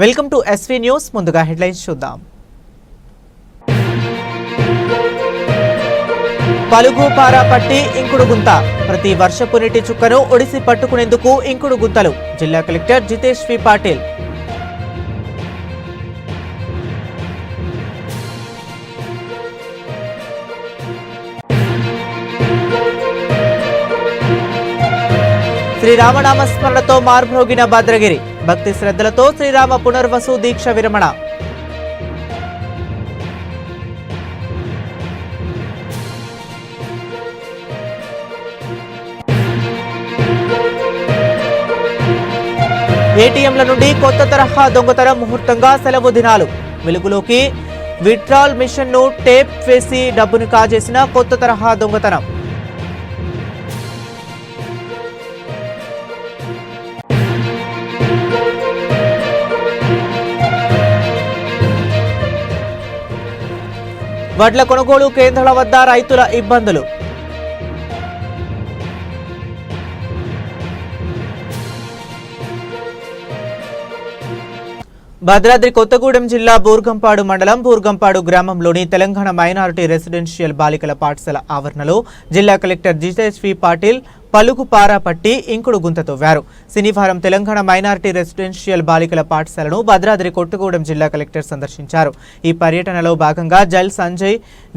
Welcome to SV news. ముందుగా headlines చూద్దాం. పలుగు పారా పట్టి ఇంకుడు గుంత. ప్రతి వర్షపు నీటి చుక్కను ఒడిసి పట్టుకునేందుకు ఇంకుడు గుంతలు. జిల్లా కలెక్టర్ జితేష్ వి పాటిల్. శ్రీరామనామస్మరణతో మార్భోగిన భద్రగిరి. భక్తి శ్రద్ధలతో శ్రీరామ పునర్వసు దీక్ష విరమణ. ఏటీఎంల నుండి కొత్త తరహా దొంగతనం. ముహూర్తంగా సెలవు దినాలు. వెలుగులోకి విత్డ్రాల్ మిషన్ ను టేప్ వేసి డబ్బును కాజేసిన కొత్త తరహా దొంగతనం. వడ్ల కొనుగోలు కేంద్రాల వద్ద రైతుల ఇబ్బందులు. భద్రాద్రి కొత్తగూడెం జిల్లా బూర్గంపాడు మండలం బూర్గంపాడు గ్రామంలోని తెలంగాణ మైనారిటీ రెసిడెన్షియల్ బాలికల పాఠశాల ఆవరణలో జిల్లా కలెక్టర్ జితేష్ వి పాటిల్ పలుగు పారా పట్టి ఇంకుడు గుంత తవ్వారు. శనివారం తెలంగాణ మైనారిటీ రెసిడెన్షియల్ బాలికల పాఠశాలను భద్రాద్రి కొత్తగూడెం జిల్లా కలెక్టర్ సందర్శించారు. ఈ పర్యటనలో భాగంగా జల్ సంజయ్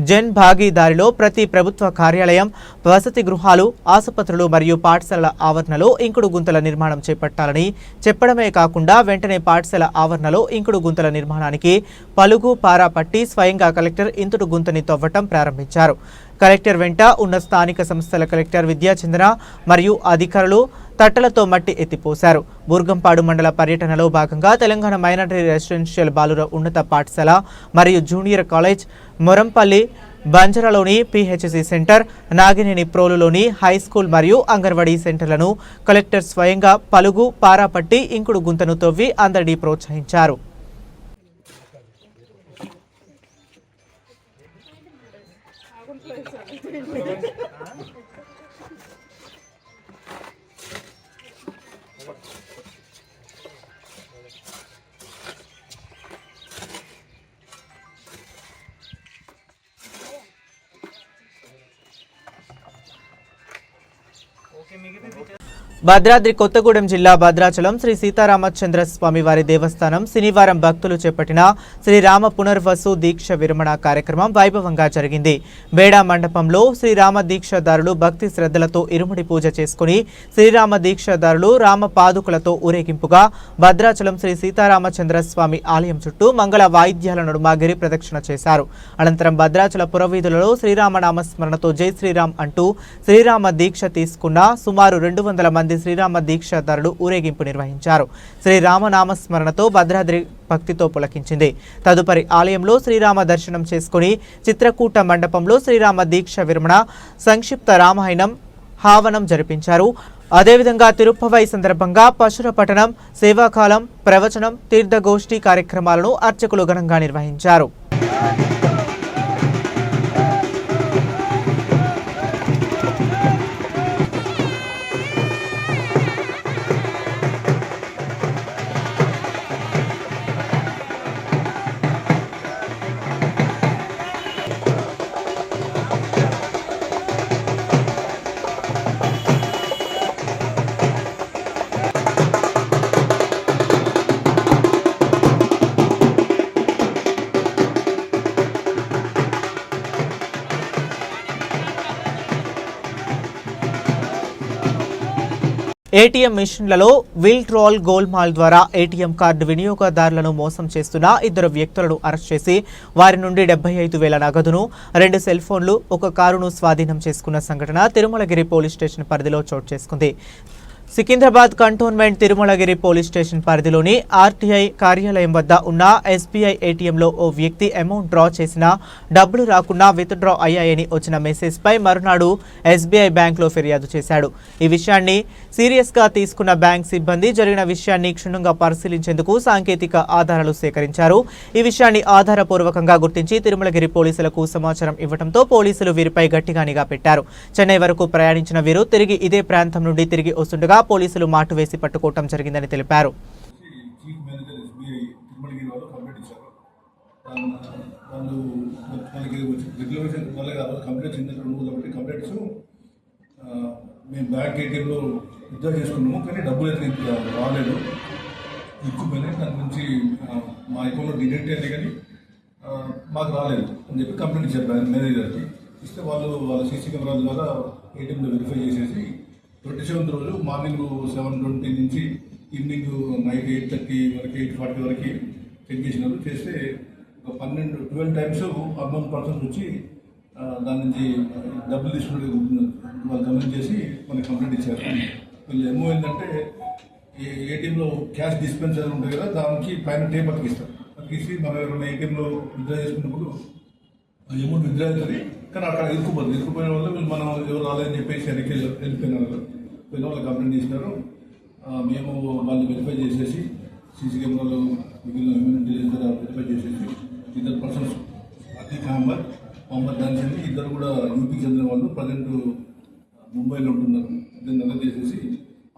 జన్ భాగీదారిలో ప్రతి ప్రభుత్వ కార్యాలయం, వసతి గృహాలు, ఆసుపత్రులు మరియు పాఠశాలల ఆవరణలో ఇంకుడు గుంతల నిర్మాణం చేపట్టాలని చెప్పడమే కాకుండా వెంటనే పాఠశాల ఆవరణలో ఇంకుడు గుంతల నిర్మాణానికి పలుగు పారా పట్టి స్వయంగా కలెక్టర్ ఇంకుడు గుంతని తవ్వటం ప్రారంభించారు. కలెక్టర్ వెంట ఉన్న స్థానిక సంస్థల కలెక్టర్ విద్యాచంద్ర మరియు అధికారులు తట్టలతో మట్టి ఎత్తిపోశారు. బూర్గంపాడు మండల పర్యటనలో భాగంగా తెలంగాణ మైనారిటీ రెసిడెన్షియల్ బాలుర ఉన్నత పాఠశాల మరియు జూనియర్ కాలేజ్, మొరంపల్లి బంజరలోని పిహెచ్సి సెంటర్, నాగినేని ప్రోలులోని హై స్కూల్ మరియు అంగన్వాడీ సెంటర్లను కలెక్టర్ స్వయంగా పలుగు పారాపట్టి ఇంకుడు గుంతను తవ్వి అందరినీ ప్రోత్సహించారు. భద్రాద్రి కొత్తగూడెం జిల్లా భద్రాచలం శ్రీ సీతారామచంద్ర స్వామి వారి దేవస్థానం శనివారం భక్తులు చేపట్టిన శ్రీరామ పునర్వసు దీక్ష విరమణ కార్యక్రమం వైభవంగా జరిగింది. బేడా మండపంలో శ్రీరామ దీక్షదారులు భక్తి శ్రద్ధలతో ఇరుముడి పూజ చేసుకుని శ్రీరామ దీక్షదారులు రామ పాదుకులతో ఊరేగింపుగా భద్రాచలం శ్రీ సీతారామచంద్ర స్వామి ఆలయం చుట్టూ మంగళ వాయిద్యాల నడుమ గిరి ప్రదక్షిణ చేశారు. అనంతరం భద్రాచల పురవీధులలో శ్రీరామ నామస్మరణతో జై శ్రీరామ్ అంటూ శ్రీరామ దీక్ష తీసుకున్న సుమారు 200 మంది శ్రీరామ దీక్షాదారులు ఊరేగింపు నిర్వహించారు. శ్రీరామ నామస్మరణతో భద్రాద్రి భక్తితో పులకించింది. తదుపరి ఆలయంలో శ్రీరామ దర్శనం చేసుకుని చిత్రకూట మండపంలో శ్రీరామ దీక్ష విరమణ, సంక్షిప్త రామాయణం హావనం జరిపించారు. అదేవిధంగా తిరుప్పవై సందర్భంగా పశుర పఠనం, సేవాకాలం, ప్రవచనం, తీర్థగోష్ఠి కార్యక్రమాలను అర్చకులు ఘనంగా నిర్వహించారు. ఏటీఎం మిషన్లలో విత్డ్రాల్ గోల్మాల్ ద్వారా ఏటీఎం కార్డు వినియోగదారులను మోసం చేస్తున్న 2 వ్యక్తులను అరెస్ట్ చేసి వారి నుండి 75,000 నగదును, 2 సెల్ ఫోన్లు, 1 కారును స్వాధీనం చేసుకున్న సంఘటన తిరుమలగిరి పోలీస్ స్టేషన్ పరిధిలో చోటు చేసుకుంది. Secunderabad cantonment Tirumalagiri police station పరిధిలోని ఆర్టీఐ కార్యాలయం వద్ద ఉన్న ఎస్బీఐ ఏటీఎంలో ఓ వ్యక్తి అమౌంట్ డ్రా చేసిన డబ్బులు రాకుండా విత్డ్రా అయ్యాయని వచ్చిన మెసేజ్ పై మరునాడు ఎస్బీఐ బ్యాంకులో ఫిర్యాదు చేశాడు. ఈ విషయాన్ని సీరియస్ గా తీసుకున్న బ్యాంక్ సిబ్బంది జరిగిన విషయాన్ని క్షుణ్ణంగా పరిశీలించేందుకు సాంకేతిక ఆధారాలు సేకరించారు. ఈ విషయాన్ని ఆధారపూర్వకంగా గుర్తించి తిరుమలగిరి పోలీసులకు సమాచారం ఇవ్వడంతో పోలీసులు వీరిపై గట్టిగా నిఘా పెట్టారు. చెన్నై వరకు ప్రయాణించిన వీరు తిరిగి ఇదే ప్రాంతం నుండి తిరిగి వస్తుండగా పోలీసులు మాటు వేసి పట్టుకోవడం జరిగిందని తెలిపారు. ఎస్బీఐ తిరుమలగిరి వాళ్ళు కంప్లైంట్ ఇచ్చారు. వాళ్ళు మనకి రెగ్యులేషన్ వాళ్ళకి ఆ రోజు కంప్లైంట్స్ ఇందులో కాబట్టి కంప్లైంట్స్ మేము బ్యాంక్ ఏటీఎంలో విత్డ్రా చేసుకున్నాము, కానీ డబ్బులు అయితే రాలేదు, ఎక్కువైనాయి. దాని గురించి మా అకౌంట్లో డిడక్ట్ అయింది కానీ మాకు రాలేదు అని చెప్పి కంప్లైంట్ ఇచ్చారు బ్యాంక్ మేనేజర్కి. ఇస్తే వాళ్ళ సీసీ కెమెరాల ద్వారా ఏటీఎంలో వెరిఫై చేసేసి 27th రోజు మార్నింగ్ 7:20 నుంచి ఈవినింగ్ నైట్ 8:30 వరకు 8:40 వరకు చెక్ చేసినారు. చేస్తే ఒక 12 టైమ్స్ అన్నోన్ పర్సన్స్ వచ్చి దాని నుంచి డబ్బులు తీసుకునే వాళ్ళు గమనించేసి మనకి కంప్లైంట్ ఇచ్చారు. వీళ్ళు ఏమైందంటే ఏటీఎంలో క్యాష్ డిస్పెన్సర్ ఉంటుంది కదా, దానికి పైన టేప్ అతికిస్తారు. అతికిసి మన ఎవరైనా ఏటీఎంలో విత్డ్రా చేసుకున్నప్పుడు అమౌంట్ విత్డ్రా అవుతుంది, కానీ అక్కడ ఇరుక్కుపోయిన వల్ల వీళ్ళు మనం ఎవరు రాలేదని చెప్పేసి వెళ్ళిపోయినారు. పోయిన వాళ్ళు కంప్లైంట్ చేసినారు. మేము వాళ్ళు వెరిఫై చేసేసి సీసీ కెమెరాలో మిగిలిన హ్యూమన్ ఇంటెలిజెన్స్ ద్వారా వెరిఫై చేసేసి ఇద్దరు పర్సన్స్ అతీక్ అహ్మద్, మొహమ్మద్ దాన్సని ఇద్దరు కూడా యూపీకి చెందిన వాళ్ళు ప్రజెంట్ ముంబైలో ఉంటున్నారు. దీన్ని అలా చేసేసి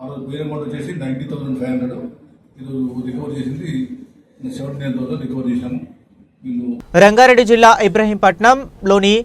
ఆ రోజు పేరు అమౌంట్ వచ్చేసి 90,500. ఈరోజు రికవర్ చేసింది 79,000 రికవర్ చేశాము. రంగారెడ్డి జిల్లా ఇబ్రహీంపట్నంలోని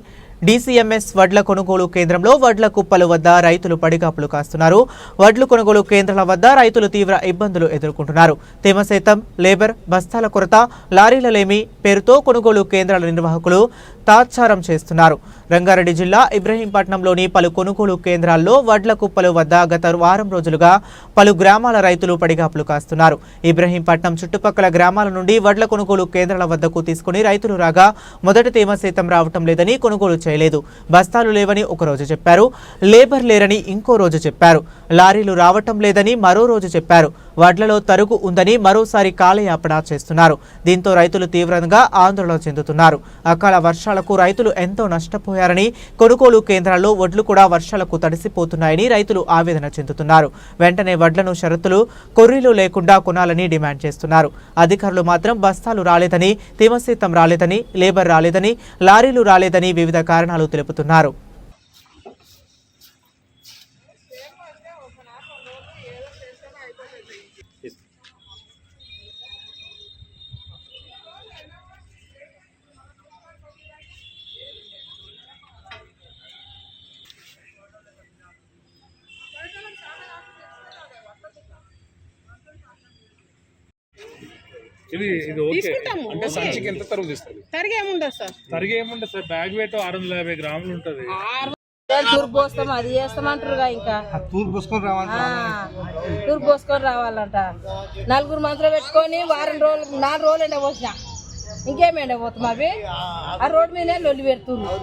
DCMS వడ్ల కొనుగోలు కేంద్రంలో వడ్ల కుప్పల వద్ద రైతులు పడిగాపులు కాస్తున్నారు. వడ్లు కొనుగోలు కేంద్రాల వద్ద రైతులు తీవ్ర ఇబ్బందులు ఎదుర్కొంటున్నారు. తేమ శాతం, లేబర్, బస్తాల కొరత, లారీల లేమి పేరుతో కొనుగోలు కేంద్రాల నిర్వాహకులు తాత్సారం చేస్తున్నారు. రంగారెడ్డి జిల్లా ఇబ్రహీంపట్నంలోని పలు కొనుగోలు కేంద్రాల్లో వడ్ల కుప్పల వద్ద గత వారం రోజులుగా పలు గ్రామాల రైతులు పడిగాపులు కాస్తున్నారు. ఇబ్రహీంపట్నం చుట్టుపక్కల గ్రామాల నుండి వడ్ల కొనుగోలు కేంద్రాల వద్దకు తీసుకుని రైతులు రాగా మొదటి తేమ శాతం రావటం లేదని కొనుగోలు చేయలేదు. బస్తాలు లేవని ఒక రోజు చెప్పారు, లేబర్ లేరని ఇంకో రోజు చెప్పారు, లారీలు రావటం లేదని మరో రోజు చెప్పారు, వడ్లలో తరుగు ఉందని మరోసారి కాలయాపన చేస్తున్నారు. దీంతో రైతులు తీవ్రంగా ఆందోళన చెందుతున్నారు. అకాల వర్షాలకు రైతులు ఎంతో నష్టపోయారని, కొనుగోలు కేంద్రాల్లో వడ్లు కూడా వర్షాలకు తడిసిపోతున్నాయని రైతులు ఆవేదన చెందుతున్నారు. వెంటనే వడ్లను షరతులు, కొర్రీలు లేకుండా కొనాలని డిమాండ్ చేస్తున్నారు. అధికారులు మాత్రం బస్తాలు రాలేదని, తేమ శాతం రాలేదని, లేబర్ రాలేదని, లారీలు రాలేదని వివిధ కారణాలు తెలుపుతున్నారు. ఇది ఓకే అంటే సంచికి ఎంత తరుగు తీస్తుంది? తరిగేముండదు సార్ బ్యాగ్ వెయిట్ 650 గ్రాములు ఉంటుంది. తూర్పు పోస్తాం, అది చేస్తామంటారుగా. ఇంకా తూర్పు పోసుకొని రావాలంట. 4 మంత్రులు పెట్టుకొని వారం రోజులు 4 రోజులు ఎండ పోసిన, ఇంకేం ఎండ పోతాం. అవి ఆ రోడ్డు మీద లొల్లి పెడుతున్నారు.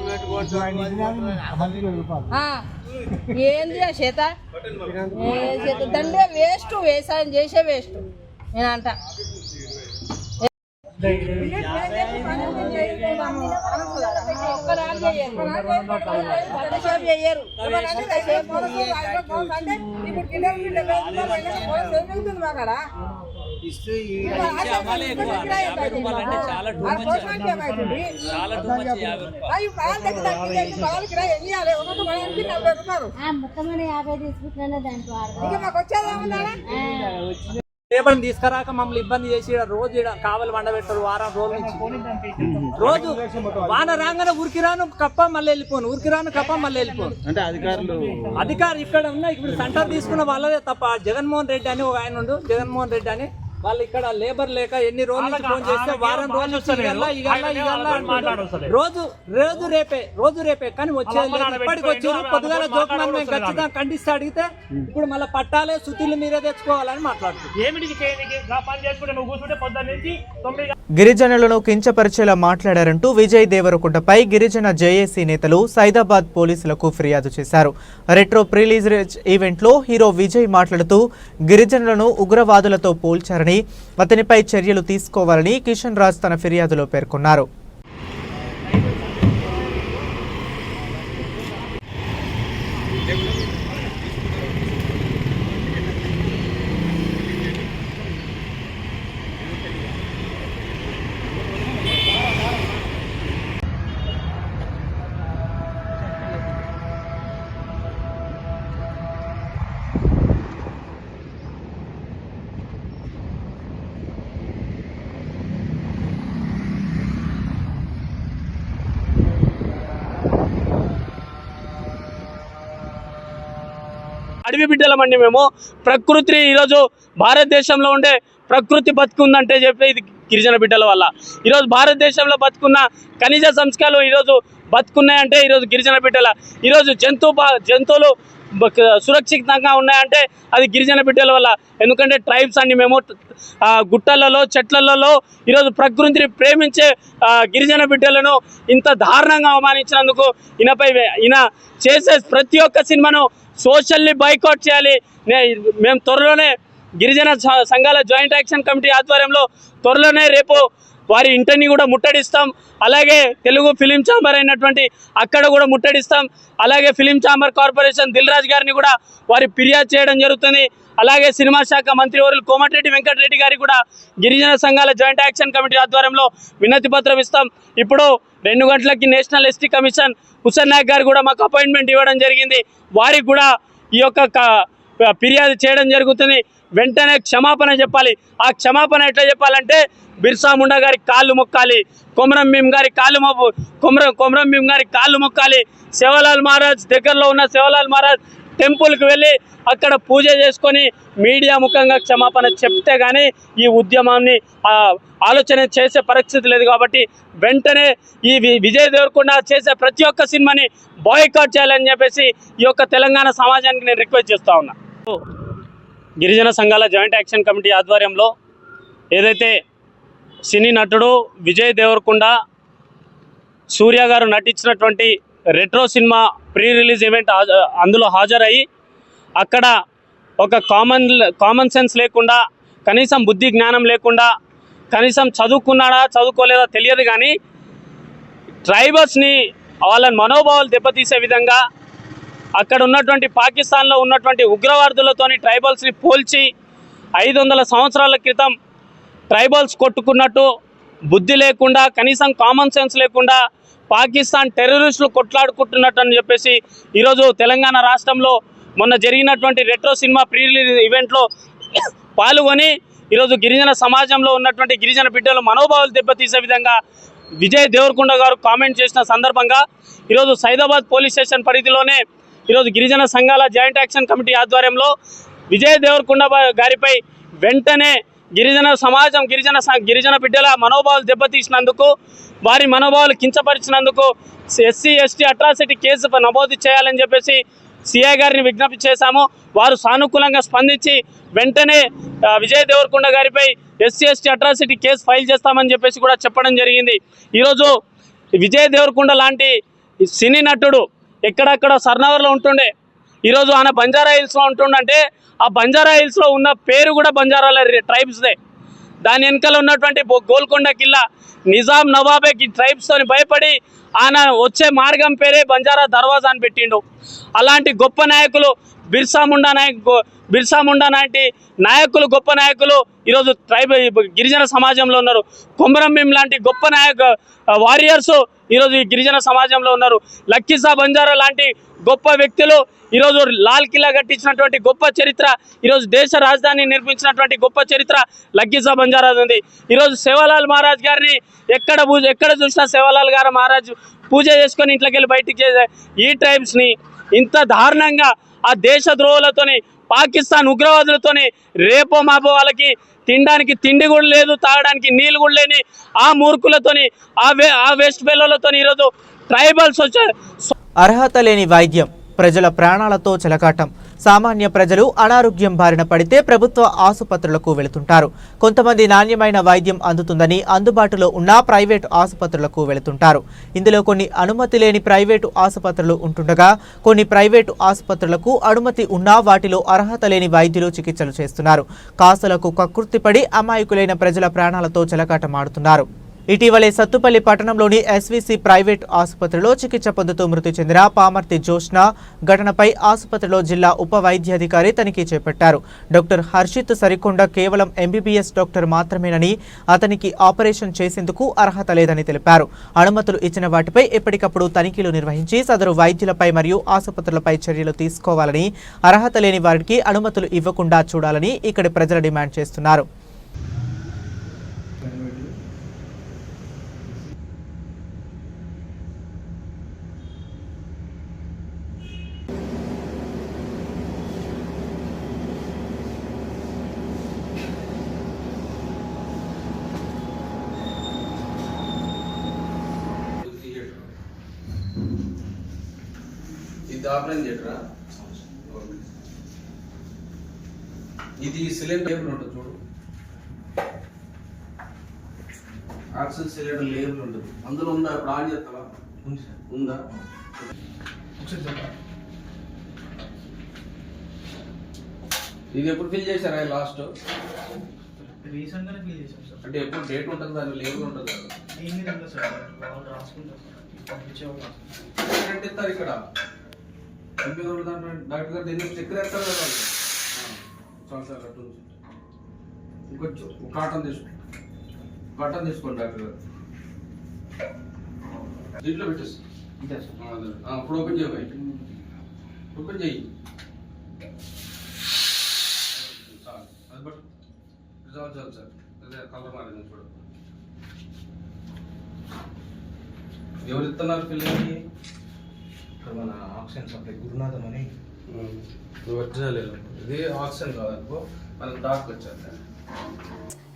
ఏంది ఆ చేత దండే వేస్ట్, వ్యవసాయం చేసే వేస్ట్ నేనంట. లేబర్ని తీసుకురాక మమ్మల్ని ఇబ్బంది చేసి రోజు కావలి వండబెట్టారు. వారం రోజుల నుంచి రోజు వాన రాగానే ఉరికిరాను కప్ప మళ్ళీ వెళ్ళిపోను, ఉరికిరాను కప్ప మళ్ళీ వెళ్ళిపోను. అంటే అధికారులు ఇక్కడ ఉన్న ఇప్పుడు సెంటర్ తీసుకున్న వాళ్ళదే తప్ప. జగన్మోహన్ రెడ్డి అని ఒక ఆయన ఉండు, జగన్మోహన్ రెడ్డి అని వాళ్ళు ఇక్కడ లేబర్ లేక ఎన్ని రోజుల నుంచి ఫోన్ చేస్తే వారం రోజులు రోజు రేపే కానీ వచ్చేది. ఇప్పటికి వచ్చారు పొద్దుగాల జోక్మాన్ మేము ఖచ్చితంగా ఖండిస్తే అడిగితే ఇప్పుడు మళ్ళీ పట్టాలే సుతులు మీరే తెచ్చుకోవాలని మాట్లాడుతున్నారు. గిరిజనులను కించపరిచేలా మాట్లాడారంటూ విజయ్ దేవరకొండపై గిరిజన జేఏసీ నేతలు సైదాబాద్ పోలీసులకు ఫిర్యాదు చేశారు. రెట్రో ప్రిలీజ్ ఈవెంట్లో హీరో విజయ్ మాట్లాడుతూ గిరిజనులను ఉగ్రవాదులతో పోల్చారని, అతనిపై చర్యలు తీసుకోవాలని కిషన్ రాజ్ తన ఫిర్యాదులో పేర్కొన్నారు. అడవి బిడ్డలమండి మేము. ప్రకృతిని ఈరోజు భారతదేశంలో ఉండే ప్రకృతి బతుకుందంటే చెప్పి ఇది గిరిజన బిడ్డల వల్ల. ఈరోజు భారతదేశంలో బతుకున్న ఖనిజ సంస్కరణలు ఈరోజు బతుకున్నాయంటే ఈరోజు గిరిజన బిడ్డల. ఈరోజు జంతువులు సురక్షితంగా ఉన్నాయంటే అది గిరిజన బిడ్డల వల్ల. ఎందుకంటే ట్రైబ్స్ అండి మేము. గుట్టలలో చెట్లలో ఈరోజు ప్రకృతిని ప్రేమించే గిరిజన బిడ్డలను ఇంత దారుణంగా అవమానించినందుకు ఈయన చేసే ప్రతి ఒక్క సినిమాను సోషల్లీ బైకాట్ చేయాలి. మేము త్వరలోనే గిరిజన సంఘాల జాయింట్ యాక్షన్ కమిటీ ఆధ్వర్యంలో త్వరలోనే రేపు వారి ఇంటిని కూడా ముట్టడిస్తాం. అలాగే తెలుగు ఫిలిం ఛాంబర్ అయినటువంటి అక్కడ కూడా ముట్టడిస్తాం. అలాగే film chamber corporation Dil Raju గారిని కూడా వారి ఫిర్యాదు చేయడం జరుగుతుంది. అలాగే సినిమా శాఖ మంత్రివర్యులు కోమటిరెడ్డి వెంకటరెడ్డి గారికి కూడా గిరిజన సంఘాల జాయింట్ యాక్షన్ కమిటీ ఆధ్వర్యంలో వినతి పత్రం ఇస్తాం. ఇప్పుడు 2 గంటలకి national ST commission Hussain Naik గారు కూడా మాకు అపాయింట్మెంట్ ఇవ్వడం జరిగింది. వారికి కూడా ఈ యొక్క ఫిర్యాదు చేయడం జరుగుతుంది. వెంటనే క్షమాపణ చెప్పాలి. ఆ క్షమాపణ ఎట్లా చెప్పాలంటే బిర్సా ముండా గారి కాళ్ళు మొక్కాలి, కొమరం భీం గారి కాళ్ళు మొక్కాలి. సేవలాల్ మహారాజ్ దగ్గరలో ఉన్న సేవలాల్ మహారాజ్ టెంపుల్కి వెళ్ళి అక్కడ పూజ చేసుకొని మీడియా ముఖంగా క్షమాపణ చెప్తే కానీ ఈ ఉద్యమాన్ని ఆలోచన చేసే పరిస్థితి లేదు. కాబట్టి వెంటనే ఈ విజయ్ దేవరకొండ చేసే ప్రతి ఒక్క సినిమాని బాయ్కాట్ చేయాలని చెప్పేసి ఈ యొక్క తెలంగాణ సమాజానికి నేను రిక్వెస్ట్ చేస్తూ ఉన్నా. గిరిజన సంఘాల జాయింట్ యాక్షన్ కమిటీ ఆధ్వర్యంలో ఏదైతే సినీ నటుడు విజయ్ దేవరకొండ సూర్య గారు నటించినటువంటి retro cinema pre release event అందులో హాజరయ్యి అక్కడ ఒక కామన్ సెన్స్ లేకుండా, కనీసం బుద్ధి జ్ఞానం లేకుండా, కనీసం చదువుకున్నాడా చదువుకోలేదా తెలియదు కానీ ట్రైబల్స్ని వాళ్ళ మనోభావాలు దెబ్బతీసే విధంగా అక్కడ ఉన్నటువంటి పాకిస్తాన్లో ఉన్నటువంటి ఉగ్రవాదులతోని ట్రైబల్స్ని పోల్చి 500 సంవత్సరాల క్రితం ట్రైబల్స్ కొట్టుకున్నట్టు బుద్ధి లేకుండా, కనీసం కామన్ సెన్స్ లేకుండా పాకిస్తాన్ టెర్రరిస్టులు కొట్లాడుకుంటున్నట్టు అని చెప్పేసి ఈరోజు తెలంగాణ రాష్ట్రంలో మొన్న జరిగినటువంటి రెట్రో సినిమా ప్రీ రిలీజ్ ఈవెంట్లో పాల్గొని ఈరోజు గిరిజన సమాజంలో ఉన్నటువంటి గిరిజన బిడ్డలు మనోభావాలు దెబ్బతీసే విధంగా విజయ్ దేవరకొండ గారు కామెంట్ చేసిన సందర్భంగా ఈరోజు సైదాబాద్ పోలీస్ స్టేషన్ పరిధిలోనే ఈరోజు గిరిజన సంఘాల జాయింట్ యాక్షన్ కమిటీ ఆధ్వర్యంలో విజయ్ దేవరకొండ గారిపై వెంటనే గిరిజన సమాజం గిరిజన బిడ్డల మనోభావాలు దెబ్బతీసినందుకు, వారి మనోభావాలు కించపరిచినందుకు ఎస్సీ ఎస్టీ అట్రాసిటీ కేసు నమోదు చేయాలని చెప్పేసి సిఐ గారిని విజ్ఞప్తి చేశాము. వారు సానుకూలంగా స్పందించి వెంటనే విజయ్ దేవరకొండ గారిపై SC ST atrocity case file చేస్తామని చెప్పేసి కూడా చెప్పడం జరిగింది. ఈరోజు విజయ్ దేవరకొండ లాంటి సినీ నటుడు ఎక్కడక్కడ సర్నవర్లో ఉంటుండే, ఈరోజు ఆయన బంజారా హిల్స్లో ఉంటుండంటే ఆ బంజారా హిల్స్లో ఉన్న పేరు కూడా బంజారాల ట్రైబ్స్దే. దాని వెనకాల ఉన్నటువంటి గోల్కొండ కిల్లా నిజాం నవాబేకి ట్రైబ్స్తోని భయపడి ఆయన వచ్చే మార్గం పేరే బంజారా దర్వాజా అని పెట్టిండు. అలాంటి గొప్ప నాయకులు బిర్సా ముండా లాంటి నాయకులు, గొప్ప నాయకులు ఈరోజు గిరిజన సమాజంలో ఉన్నారు. కొమరం భీం లాంటి గొప్ప వారియర్స్ ఈరోజు ఈ గిరిజన సమాజంలో ఉన్నారు. లక్కీసా బంజారా లాంటి గొప్ప వ్యక్తులు ఈరోజు లాల్ కిల్లా కట్టించినటువంటి గొప్ప చరిత్ర, ఈరోజు దేశ రాజధాని నిర్మించినటువంటి గొప్ప చరిత్ర లక్కీసా బంజారా ఉంది. ఈరోజు సేవలాల్ మహారాజ్ గారిని ఎక్కడ చూసినా సేవలాల్ గారు మహారాజు పూజ చేసుకొని ఇంట్లోకి వెళ్ళి బయటికి చేసే ఈ ట్రైబ్స్ని ఇంత దారుణంగా ఆ దేశద్రోహులతోని, పాకిస్తాన్ ఉగ్రవాదులతోని రేపో మాపో వాళ్ళకి తినడానికి తిండి కూడా లేదు, తాగడానికి నీళ్ళు కూడా లేని ఆ మూర్ఖులతోని, ఆ వేస్ట్ ఫెలోలతోని ఈరోజు ట్రైబల్స్ వచ్చారు. అర్హత లేని వైద్యం, ప్రజల ప్రాణాలతో చెలకాటం. సామాన్య ప్రజలు అనారోగ్యం బారిన పడితే ప్రభుత్వ ఆసుపత్రులకు వెళుతుంటారు. కొంతమంది నాణ్యమైన వైద్యం అందుతుందని అందుబాటులో ఉన్న ప్రైవేటు ఆసుపత్రులకు వెళుతుంటారు. ఇందులో కొన్ని అనుమతి లేని ప్రైవేటు ఆసుపత్రులు ఉంటుండగా, కొన్ని ప్రైవేటు ఆసుపత్రులకు అనుమతి ఉన్నా వాటిలో అర్హత లేని వైద్యులు చికిత్సలు చేస్తున్నారు. కాసులకు కకృతిపడి అమాయకులైన ప్రజల ప్రాణాలతో చెలకాటమాడుతున్నారు. ఇటీవలే సత్తుపల్లి పట్టణంలోని ఎస్వీసీ ప్రైవేట్ ఆసుపత్రిలో చికిత్స పొందుతూ మృతి చెందిన పామర్తి జోష్న ఘటనపై ఆసుపత్రిలో జిల్లా ఉప వైద్యాధికారి తనిఖీ చేపట్టారు. డాక్టర్ హర్షిత్ సరికొండ కేవలం ఎంబీబీఎస్ డాక్టర్ మాత్రమేనని, అతనికి ఆపరేషన్ చేసేందుకు అర్హత లేదని తెలిపారు. అనుమతులు ఇచ్చిన వాటిపై ఎప్పటికప్పుడు తనిఖీలు నిర్వహించి సదరు వైద్యులపై మరియు ఆసుపత్రులపై చర్యలు తీసుకోవాలని, అర్హత లేని వారికి అనుమతులు ఇవ్వకుండా చూడాలని ఇక్కడి ప్రజలు డిమాండ్ చేస్తున్నారు. జాబ్లైన్ థియేటరా? ఇది సిలిండర్ లేబుల్ ఉంటుంది చూడు, ఆక్సిజన్ సిలిండర్ లేబుల్ ఉంటుంది, అందులో ఉందా? ఇప్పుడు ఆన్ చేస్తావా? ఉందా? ఇది ఎప్పుడు ఫిల్ చేశారా లాస్ట్? రీసెంట్ గానే ఫిల్ చేశాం సార్. అంటే ఎప్పుడు డేట్ ఉంటుంది, దాని లేబుల్ ఉంటుంది కదా? ఏమీ లేదు సార్, వాళ్ళు రాసుకుంటారు సార్, పంపించేవాళ్ళు. అంటే ఇస్తారు ఇక్కడ డాక్టర్ గారు దీన్ని స్టిక్కర్ వేస్తారు కదా వాళ్ళు. చాలు సార్, అటు నుంచి ఇంకొంచెం కాటన్ తీసుకోండి డాక్టర్ గారు, దీంట్లో పెట్టేసి ఇప్పుడు ఓపెన్ చేయబోయి, ఓపెన్ చెయ్యి. చాలు, అది బట్ చాలు సార్, అదే కలర్ మారింది చూడు. ఎవరు ఇస్తున్నారు పిల్లలకి? మన ఆక్సిజన్ సప్లై గురునాథం అని. ఒరిజినల్ ఇది ఆక్సిజన్ కాదనుకో, మనకు డాక్టర్ వచ్చారు.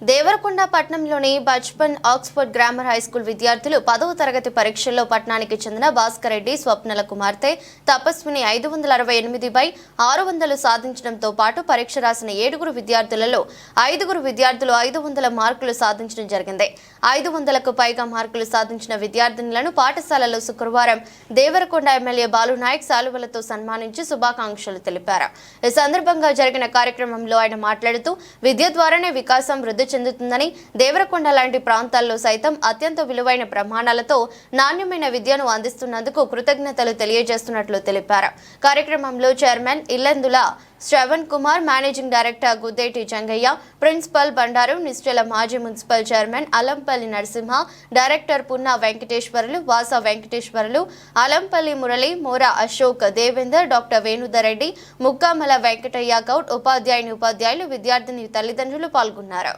దేవరకొండ పట్టణంలోని Bachpan Oxford grammar high school విద్యార్థులు 10వ తరగతి పరీక్షల్లో పట్టణానికి చెందిన భాస్కర్ రెడ్డి స్వప్నల కుమార్తె తపస్విని 568/600 సాధించడంతో పాటు పరీక్ష రాసిన 7 విద్యార్థులలో 5 విద్యార్థులు 500 మార్కులు సాధించడం జరిగింది. 500కు పైగా మార్కులు సాధించిన విద్యార్థినులను పాఠశాలలో శుక్రవారం దేవరకొండ ఎమ్మెల్యే బాలునాయక్ శాలువలతో సన్మానించి శుభాకాంక్షలు తెలిపారు. ఈ సందర్భంగా జరిగిన కార్యక్రమంలో ఆయన మాట్లాడుతూ విద్య ద్వారానే వికాసం వృద్ధి చెందుతుందని, దేవరకొండ లాంటి ప్రాంతాల్లో సైతం అత్యంత విలువైన ప్రమాణాలతో నాణ్యమైన విద్యను అందిస్తున్నందుకు కృతజ్ఞతలు తెలియజేస్తున్నట్లు తెలిపారు. కార్యక్రమంలో chairman Illandula Sravan Kumar, managing director Guddeti Jangaiah, principal Bandaru, Nischala మాజీ municipal chairman Alampalli Narasimha, director Punna Venkateswarlu, Vasa Venkateswarlu, Alampalli Murali, Mora Ashok, Devender, doctor Venudhar Reddy, Mukkamala Venkataiah Goud, ఉపాధ్యాయులు, విద్యార్థిని తల్లిదండ్రులు పాల్గొన్నారు.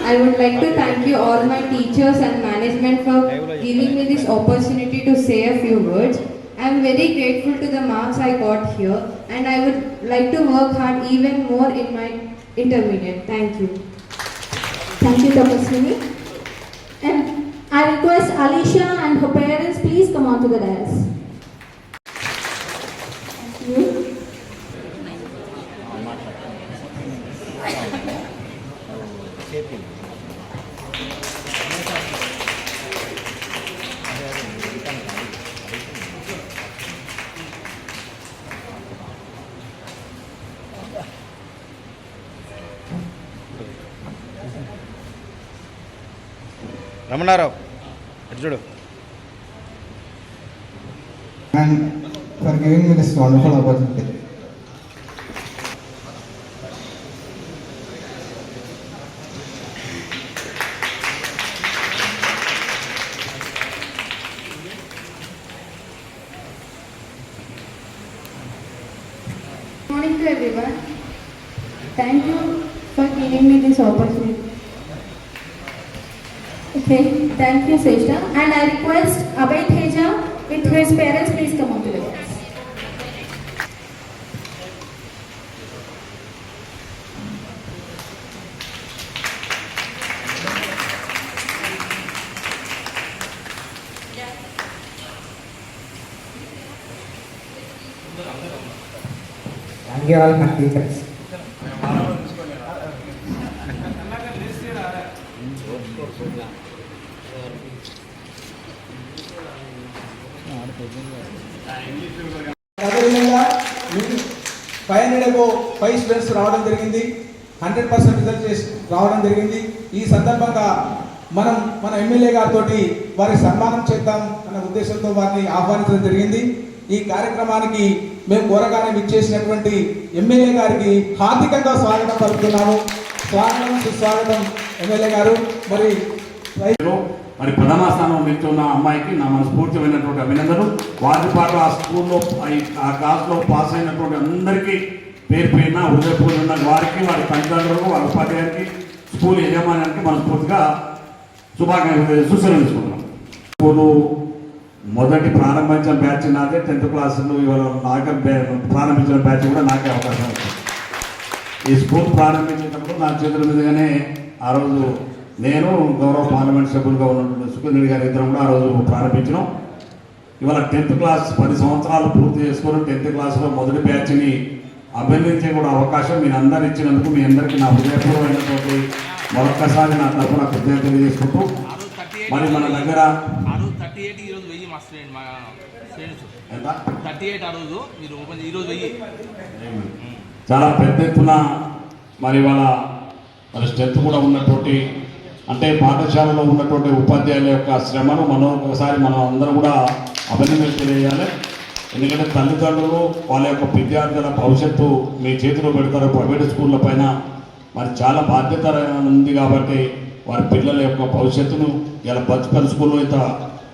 I would like to thank you all my teachers and management for giving me this opportunity to say a few words. I am very grateful to the marks I got here, and I would like to work hard even more in my intermediate. Thank you. Thank you, Dr. Swami. And I request Alicia and her parents please come on to the dais. Thank you. Ramanarao చూడు. And for giving me this wonderful opportunity. Good morning to everyone. Thank you for giving me this opportunity. Okay, thank you, Seshta. And I request Abhay Teja with his parents please come on to the dais. Thank you all my teachers. అదేవిధంగా 505 students రావడం జరిగింది, 100% result చేసి రావడం జరిగింది. ఈ సందర్భంగా మనం మన ఎమ్మెల్యే గారితో వారికి సన్మానం చేద్దాం అన్న ఉద్దేశంతో వారిని ఆహ్వానించడం జరిగింది. ఈ కార్యక్రమానికి మేము కోరగానే విచ్చేసినటువంటి ఎమ్మెల్యే గారికి హార్దికంగా స్వాగతం పలుకుతున్నాము. స్వాగతం, సుస్వాగతం ఎమ్మెల్యే గారు. మరి మరి ప్రథమ స్థానం నిల్చున్న అమ్మాయికి నా మనస్ఫూర్తిమైనటువంటి అభినందనలు. వారితో పాటు ఆ స్కూల్లో ఆ క్లాస్లో పాస్ అయినటువంటి అందరికీ పేరు పేరున హృదయపూర్వక వారికి, వారి తల్లిదండ్రులకు, వారి ఉపాధ్యాయునికి, స్కూల్ యజమానికి మనస్ఫూర్తిగా శుభాకాంక్షలు సుసరించుకుంటున్నాం. స్కూలు మొదటి ప్రారంభించిన బ్యాచ్ నాదే, 10th క్లాసులు ఇవాళ నాకే ప్రారంభించిన బ్యాచ్ కూడా నాకే అవకాశం వచ్చింది. ఈ స్కూల్ ప్రారంభించేటప్పుడు నా చేతుల మీదుగానే ఆ రోజు నేను గౌరవ పార్లమెంట్ సభ్యులుగా ఉన్నటువంటి సుఖేంద్రుడి గారి ఇద్దరం కూడా ఆ రోజు ప్రారంభించినాం. ఇవాళ 10th క్లాస్ 10 సంవత్సరాలు పూర్తి చేసుకొని 10th క్లాస్లో మొదటి బ్యాచ్ని అభినందించే కూడా అవకాశం మీరు అందరు ఇచ్చినందుకు మీ అందరికీ నా హృదయపూర్వమైనటువంటి మరొక్కసారి నా తరఫున కృతజ్ఞతలు తెలియజేసుకుంటూ, మరి మన దగ్గర 38 ఈరోజు 1000 మా స్టూడెంట్ మా స్టూడెంట్స్ ఎంత 38 ఆ రోజు మీరు ఓపెన్ ఈరోజు 1000 చాలా పెద్ద ఎత్తున మరి వాళ్ళ స్ట్రెంత్ కూడా ఉన్నటువంటి, అంటే పాఠశాలలో ఉన్నటువంటి ఉపాధ్యాయుల యొక్క శ్రమను ఒకసారి మనం అందరం కూడా అభినందనలు తెలియజేయాలి. ఎందుకంటే తల్లిదండ్రులు వాళ్ళ యొక్క విద్యార్థుల భవిష్యత్తు మీ చేతిలో పెడతారు. ప్రైవేట్ స్కూళ్ళ పైన మరి చాలా బాధ్యత ఉంది కాబట్టి వారి పిల్లల యొక్క భవిష్యత్తును ఇలా బచ్పన్ స్కూల్లో ఇంత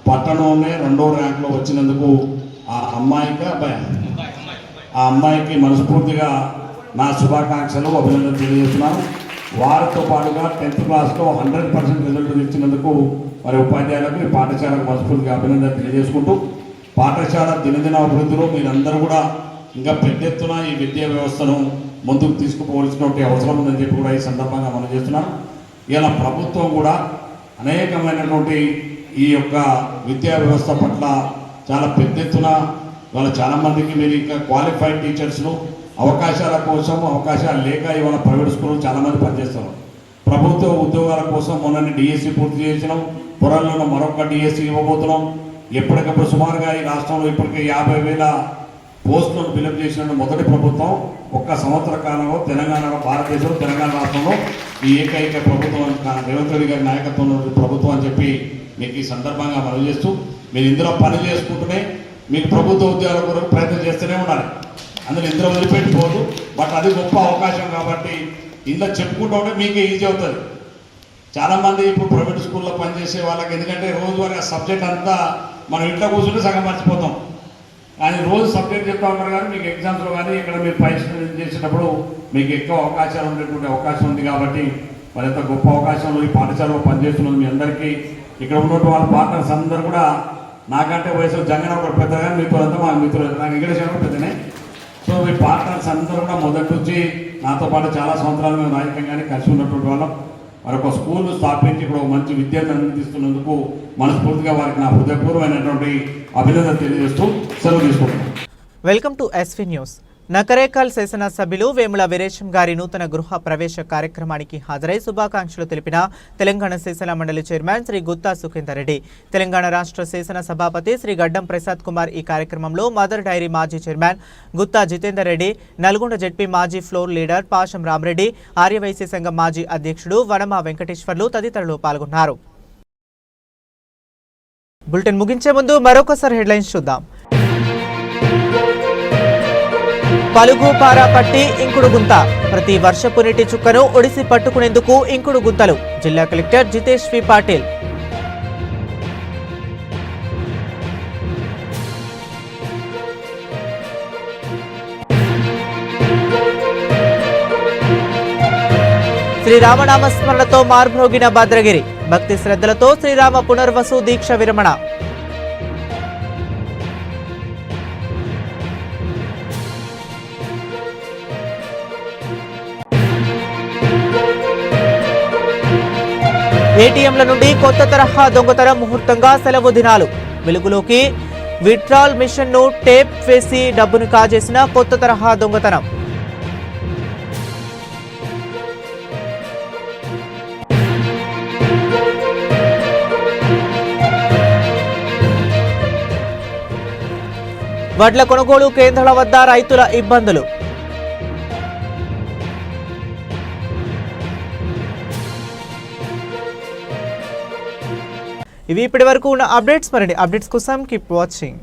పట్టణంలోనే 2వ ర్యాంక్లో వచ్చినందుకు ఆ అమ్మాయికి మనస్ఫూర్తిగా నా శుభాకాంక్షలు, అభినందనలు తెలియజేస్తున్నాను. వారితో పాటుగా 10th క్లాస్లో 100% రిజల్ట్ ఇచ్చినందుకు మరి ఉపాధ్యాయులకు, ఈ పాఠశాలకు మనస్ఫూర్తిగా అభినందనలు తెలియజేసుకుంటూ, పాఠశాల దినదిన అభివృద్ధిలో మీరందరూ కూడా ఇంకా పెద్ద ఎత్తున ఈ విద్యా వ్యవస్థను ముందుకు తీసుకుపోవాల్సినటువంటి అవసరం ఉందని చెప్పి కూడా ఈ సందర్భంగా మనం చేస్తున్నాం. ఇలా ప్రభుత్వం కూడా అనేకమైనటువంటి ఈ యొక్క విద్యా వ్యవస్థ పట్ల చాలా పెద్ద ఎత్తున ఇవాళ చాలామందికి మీరు ఇంకా క్వాలిఫైడ్ టీచర్స్ను అవకాశాల కోసం అవకాశాలు లేక ఇవాళ ప్రైవేట్ స్కూల్లో చాలామంది పనిచేస్తారు. ప్రభుత్వ ఉద్యోగాల కోసం మొన్న డిఎస్సి పూర్తి చేసినాం. త్వరలో మరొక డిఎస్సి ఇవ్వబోతున్నాం. ఎప్పటికప్పుడు సుమారుగా ఈ రాష్ట్రంలో ఇప్పటికే 50,000 పోస్టులను ఫిలప్ చేసిన మొదటి ప్రభుత్వం. ఒక్క సంవత్సర కాలంలో భారతదేశంలో తెలంగాణ రాష్ట్రంలో ఈ ఏకైక ప్రభుత్వం రేవంత్ రెడ్డి గారి నాయకత్వంలో ప్రభుత్వం అని చెప్పి మీకు ఈ సందర్భంగా మనవి చేస్తూ, మీరు ఇందులో పని చేసుకుంటూనే మీకు ప్రభుత్వ ఉద్యోగాల కొరకు ప్రయత్నం చేస్తూనే ఉండాలి. అందులో ఇందులో వదిలిపెట్టిపోదు. బట్ అది గొప్ప అవకాశం కాబట్టి ఇందులో చెప్పుకుంటూ ఉంటే మీకు ఈజీ అవుతుంది. చాలామంది ఇప్పుడు ప్రైవేట్ స్కూల్లో పనిచేసే వాళ్ళకి, ఎందుకంటే రోజువారీ ఆ సబ్జెక్ట్ అంతా మనం ఇంట్లో కూర్చుంటే సగం మర్చిపోతాం. కానీ రోజు సబ్జెక్ట్ చెప్తా ఉంటారు. కానీ మీకు ఎగ్జామ్స్లో కానీ ఇక్కడ మీరు పరీక్షలు చేసేటప్పుడు మీకు ఎక్కువ అవకాశాలు ఉండేటువంటి అవకాశం ఉంది. కాబట్టి మరి ఎంత గొప్ప అవకాశంలో ఈ పాఠశాలలో పనిచేస్తున్నది మీ అందరికీ. ఇక్కడ ఉన్నటువంటి వాళ్ళ పార్ట్నర్స్ అందరూ కూడా నాకంటే వయసు జంగన ఒకటి పెద్ద, కానీ మీతో అంతా మా మిత్రులు, నాకు ఇంగ్లీష్ కూడా పెద్దనే. సో మీ పార్ట్నర్స్ అందరూ కూడా మొదటి నుంచి నాతో పాటు చాలా సంవత్సరాలు మేము నాయకంగానే కలిసి ఉన్నటువంటి వాళ్ళం. మరొక స్కూల్ స్థాపించి ఇక్కడ ఒక మంచి విద్యను అందిస్తున్నందుకు మనస్ఫూర్తిగా వారికి నా హృదయపూర్వమైనటువంటి అభినందన తెలియజేస్తూ సెలవు తీసుకుంటున్నాను. Welcome to SV news. Nakrekal శాసనసభ్యులు వేముల వీరేశం గారి నూతన గృహ ప్రవేశ కార్యక్రమానికి హాజరై శుభాకాంక్షలు తెలిపిన తెలంగాణ శాసన మండలి చైర్మన్ శ్రీ గుత్తా సుఖేందర్ రెడ్డి, తెలంగాణ రాష్ట్ర శాసన సభాపతి శ్రీ గడ్డం ప్రసాద్ కుమార్ ఈ కార్యక్రమంలో మదర్ డైరీ మాజీ చైర్మన్ గుత్తా జితేందర్ రెడ్డి, నల్గొండ జెడ్పీ మాజీ ఫ్లోర్ లీడర్ పాషం రామరెడ్డి, ఆర్యవైశ్య సంఘం మాజీ అధ్యక్షుడు వనమా వెంకటేశ్వర్లు తదితరులు పాల్గొన్నారు. బులెటిన్ ముగించే ముందు మరొకసారి హెడ్లైన్స్ చూద్దాం. పలుగు పారా పట్టి ఇంకుడు గుంత, ప్రతి వర్షపు నీటి చుక్కను ఒడిసి పట్టుకునేందుకు ఇంకుడు గుంతలు, జిల్లా కలెక్టర్ జితేష్ వి పాటిల్. శ్రీరామనామస్మరణతో మార్భ్రోగిన భద్రగిరి, భక్తి శ్రద్ధలతో శ్రీరామ పునర్వసు దీక్ష విరమణ. ఏటీఎంల నుండి కొత్త తరహా దొంగతనం ముహూర్తంగా సెలవు దినాలు, వెలుగులోకి విత్డ్రాల్ మిషన్ ను టేప్ వేసి డబ్బును కాజేసిన కొత్త తరహా దొంగతనం. వడ్ల కొనుగోలు కేంద్రాల వద్ద రైతుల ఇబ్బందులు. ఇవి ఇప్పటి వరకు ఉన్న అప్డేట్స్. మరిన్ని అప్డేట్స్ కోసం కీప్ వాచింగ్.